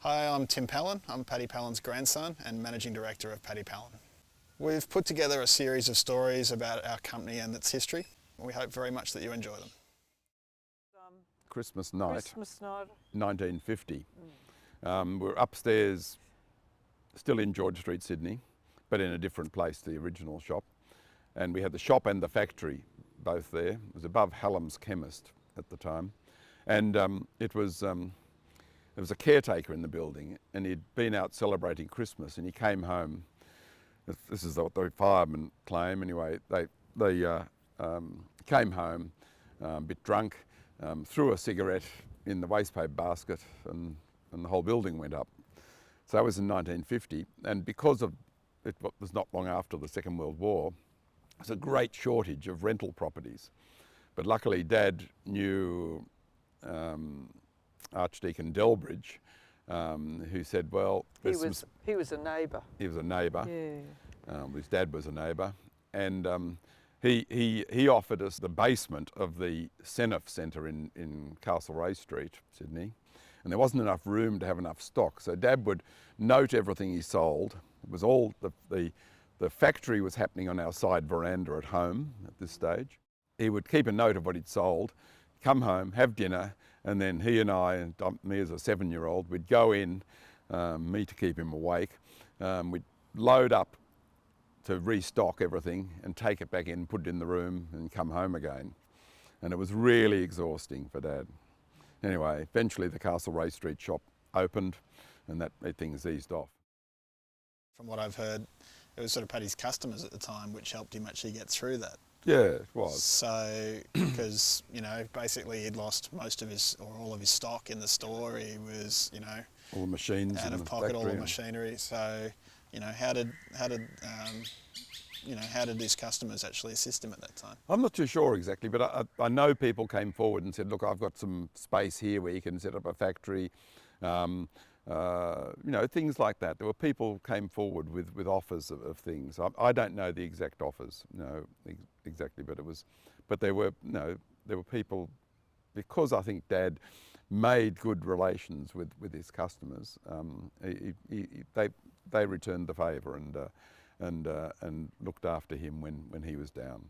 Hi, I'm Tim Pallin. I'm Paddy Pallin's grandson and Managing Director of Paddy Pallin. We've put together a series of stories about our company and its history. We hope very much that you enjoy them. Christmas night, 1950. Mm. We're upstairs, still in George Street, Sydney, but in a different place to the original shop. And we had the shop and the factory both there. It was above Hallam's Chemist at the time. And there was a caretaker in the building, and he'd been out celebrating Christmas, and he came home. This is what the firemen claim anyway. They came home a bit drunk, threw a cigarette in the waste paper basket, and the whole building went up. So that was in 1950, and because of it was not long after the Second World War, there was a great shortage of rental properties. But luckily Dad knew Archdeacon Delbridge, who said, well... He was a neighbour. He was a neighbour. Yeah. His dad was a neighbour. And he offered us the basement of the Senef Centre in Castlereagh Street, Sydney. And there wasn't enough room to have enough stock. So Dad would note everything he sold. It was all, the factory was happening on our side veranda at home at this stage. He would keep a note of what he'd sold, come home, have dinner, and then he and I, and me as a 7-year-old, we'd go in, me to keep him awake. We'd load up to restock everything and take it back in, put it in the room and come home again. And it was really exhausting for Dad. Anyway, eventually the Castlereagh Street shop opened and that things eased off. From what I've heard, it was sort of Paddy's customers at the time which helped him actually get through that. Yeah, it was. So, because, basically he'd lost most of his, or all of his stock in the store. He was, all the machines out of pocket, all the machinery. So, how did his customers actually assist him at that time? I'm not too sure exactly, but I know people came forward and said, look, I've got some space here where you can set up a factory. Things like that. There were people came forward with offers of things. I don't know the exact offers, exactly, but there were people, because I think Dad made good relations with his customers. They returned the favour and looked after him when he was down.